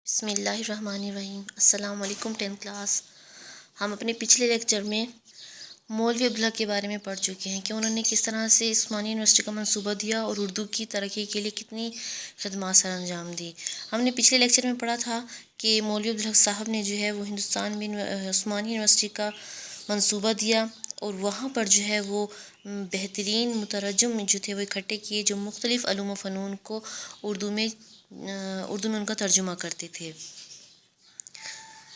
بسم اللہ الرحمن الرحیم۔ السلام علیکم 10th کلاس۔ ہم اپنے پچھلے لیکچر میں مولوی عبدالحق کے بارے میں پڑھ چکے ہیں کہ انہوں نے کس طرح سے عثمانی یونیورسٹی کا منصوبہ دیا اور اردو کی ترقی کے لیے کتنی خدمات سر انجام دی۔ ہم نے پچھلے لیکچر میں پڑھا تھا کہ مولوی عبدالحق صاحب نے جو ہے وہ ہندوستان میں عثمانی یونیورسٹی کا منصوبہ دیا اور وہاں پر جو ہے وہ بہترین مترجم جو تھے وہ اکٹھے کیے جو مختلف علوم و فنون کو اردو میں ان کا ترجمہ کرتے تھے۔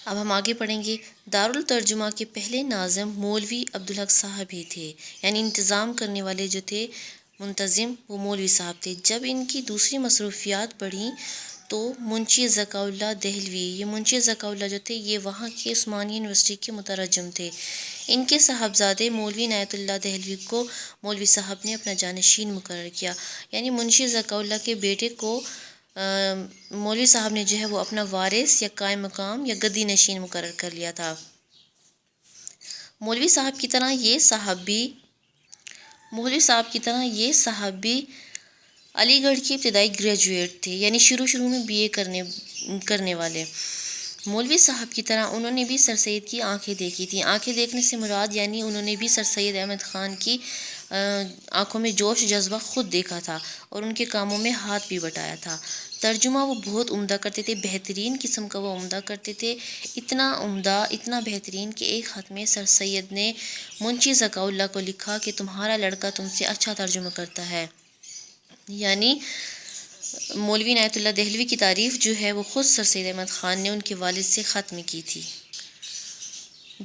اب ہم آگے پڑھیں گے۔ دارالترجمہ کے پہلے ناظم مولوی عبدالحق صاحب ہی تھے، یعنی انتظام کرنے والے جو تھے منتظم وہ مولوی صاحب تھے۔ جب ان کی دوسری مصروفیات بڑھیں تو منشی ذکاء اللہ دہلوی، یہ منشی ذکاء اللہ جو تھے یہ وہاں کے عثمانی یونیورسٹی کے مترجم تھے۔ ان کے صاحبزادے مولوی عنایت اللہ دہلوی کو مولوی صاحب نے اپنا جانشین مقرر کیا، یعنی منشی ذکاء اللہ کے بیٹے کو مولوی صاحب نے جو ہے وہ اپنا وارث یا قائم مقام یا گدی نشین مقرر کر لیا تھا۔ مولوی صاحب کی طرح یہ صاحب بھی علی گڑھ کی ابتدائی گریجویٹ تھے، یعنی شروع میں BA کرنے والے۔ مولوی صاحب کی طرح انہوں نے بھی سر سید کی آنکھیں دیکھی تھیں۔ آنکھیں دیکھنے سے مراد یعنی انہوں نے بھی سر سید احمد خان کی آنکھوں میں جوش جذبہ خود دیکھا تھا اور ان کے کاموں میں ہاتھ بھی بٹایا تھا۔ ترجمہ وہ بہت عمدہ کرتے تھے، بہترین قسم کا وہ عمدہ کرتے تھے، اتنا عمدہ، اتنا بہترین کہ ایک خط میں سر سید نے منشی ذکاء اللہ کو لکھا کہ تمہارا لڑکا تم سے اچھا ترجمہ کرتا ہے، یعنی مولوی عنایت اللہ دہلوی کی تعریف جو ہے وہ خود سر سید احمد خان نے ان کے والد سے خط میں کی تھی۔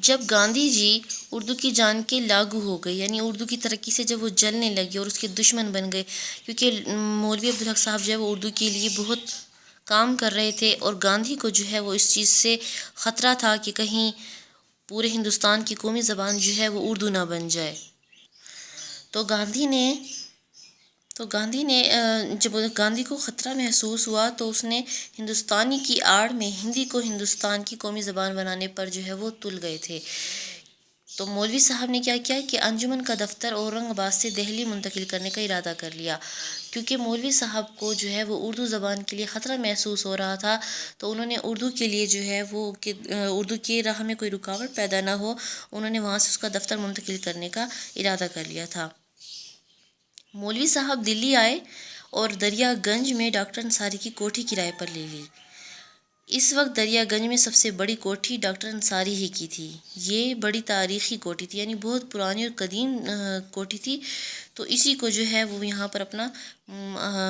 جب گاندھی جی اردو کی جان کے لاگو ہو گئے، یعنی اردو کی ترقی سے جب وہ جلنے لگے اور اس کے دشمن بن گئے، کیونکہ مولوی عبدالحق صاحب جو ہے وہ اردو کے لیے بہت کام کر رہے تھے اور گاندھی کو جو ہے وہ اس چیز سے خطرہ تھا کہ کہیں پورے ہندوستان کی قومی زبان جو ہے وہ اردو نہ بن جائے۔ تو جب گاندھی کو خطرہ محسوس ہوا تو اس نے ہندوستانی کی آڑ میں ہندی کو ہندوستان کی قومی زبان بنانے پر جو ہے وہ تل گئے تھے۔ تو مولوی صاحب نے کیا کیا کہ انجمن کا دفتر اورنگ آباد سے دہلی منتقل کرنے کا ارادہ کر لیا، کیونکہ مولوی صاحب کو جو ہے وہ اردو زبان کے لیے خطرہ محسوس ہو رہا تھا، تو انہوں نے اردو کے لیے جو ہے وہ کہ اردو کی راہ میں کوئی رکاوٹ پیدا نہ ہو، انہوں نے وہاں سے اس کا دفتر منتقل کرنے کا ارادہ کر لیا تھا۔ مولوی صاحب دلی آئے اور دریا گنج میں ڈاکٹر انصاری کی کوٹھی کرائے پر لے لی۔ اس وقت دریا گنج میں سب سے بڑی کوٹھی ڈاکٹر انصاری ہی کی تھی۔ یہ بڑی تاریخی کوٹھی تھی، یعنی بہت پرانی اور قدیم کوٹھی تھی، تو اسی کو جو ہے وہ یہاں پر اپنا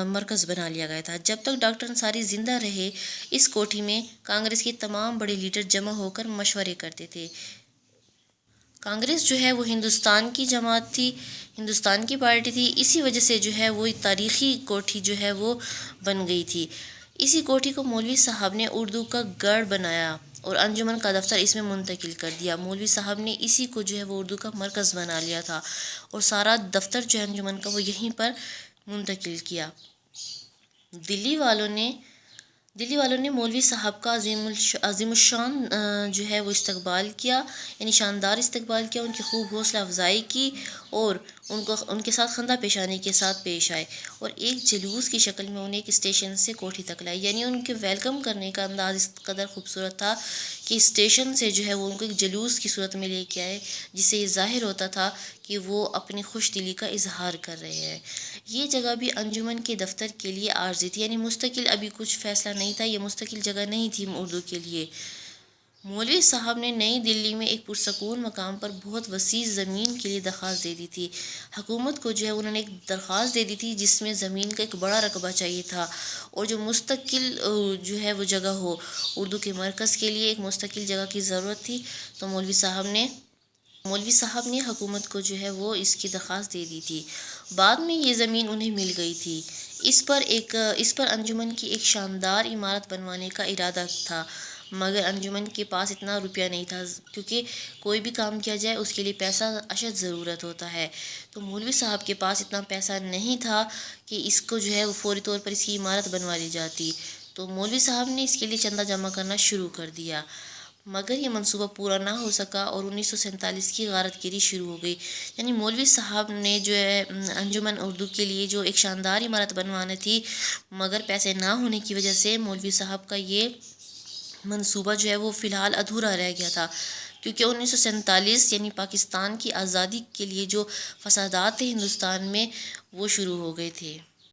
مرکز بنا لیا گیا تھا۔ جب تک ڈاکٹر انصاری زندہ رہے اس کوٹھی میں کانگریس کے تمام بڑے لیڈر جمع ہو کر مشورے کرتے تھے۔ کانگریس جو ہے وہ ہندوستان کی جماعت تھی، ہندوستان کی پارٹی تھی، اسی وجہ سے جو ہے وہ تاریخی کوٹھی جو ہے وہ بن گئی تھی۔ اسی کوٹھی کو مولوی صاحب نے اردو کا گڑھ بنایا اور انجمن کا دفتر اس میں منتقل کر دیا۔ مولوی صاحب نے اسی کو جو ہے وہ اردو کا مرکز بنا لیا تھا اور سارا دفتر جو ہے انجمن کا وہ یہیں پر منتقل کیا۔ دلی والوں نے مولوی صاحب کا عظیم الشان جو ہے وہ استقبال کیا، یعنی شاندار استقبال کیا، ان کی خوب حوصلہ افزائی کی اور ان کے ساتھ خندہ پیشانی کے ساتھ پیش آئے اور ایک جلوس کی شکل میں انہیں ایک اسٹیشن سے کوٹھی تک لائے، یعنی ان کے ویلکم کرنے کا انداز اس قدر خوبصورت تھا کہ اسٹیشن سے جو ہے وہ ان کو ایک جلوس کی صورت میں لے کے آئے، جس سے یہ ظاہر ہوتا تھا کہ وہ اپنی خوش دلی کا اظہار کر رہے ہیں۔ یہ جگہ بھی انجمن کے دفتر کے لیے عارضی تھی، یعنی مستقل ابھی کچھ فیصلہ نہیں تھا، یہ مستقل جگہ نہیں تھی اردو کے لیے۔ مولوی صاحب نے نئی دلی میں ایک پرسکون مقام پر بہت وسیع زمین کے لیے درخواست دے دی تھی۔ حکومت کو جو ہے انہوں نے ایک درخواست دے دی تھی جس میں زمین کا ایک بڑا رقبہ چاہیے تھا اور جو مستقل جو ہے وہ جگہ ہو، اردو کے مرکز کے لیے ایک مستقل جگہ کی ضرورت تھی، تو مولوی صاحب نے حکومت کو جو ہے وہ اس کی درخواست دے دی تھی۔ بعد میں یہ زمین انہیں مل گئی تھی۔ اس پر انجمن کی ایک شاندار عمارت بنوانے کا ارادہ تھا، مگر انجمن کے پاس اتنا روپیہ نہیں تھا، کیونکہ کوئی بھی کام کیا جائے اس کے لیے پیسہ اشد ضرورت ہوتا ہے، تو مولوی صاحب کے پاس اتنا پیسہ نہیں تھا کہ اس کو جو ہے وہ فوری طور پر اس کی عمارت بنوا لی جاتی، تو مولوی صاحب نے اس کے لیے چندہ جمع کرنا شروع کر دیا، مگر یہ منصوبہ پورا نہ ہو سکا اور 1947 کی غارت گیری شروع ہو گئی، یعنی مولوی صاحب نے جو ہے انجمن اردو کے لیے جو ایک شاندار عمارت بنوانی تھی، مگر پیسے نہ ہونے کی وجہ سے مولوی صاحب کا یہ منصوبہ جو ہے وہ فی الحال ادھورا رہ گیا تھا، کیونکہ 1947 یعنی پاکستان کی آزادی کے لیے جو فسادات تھے ہندوستان میں وہ شروع ہو گئے تھے۔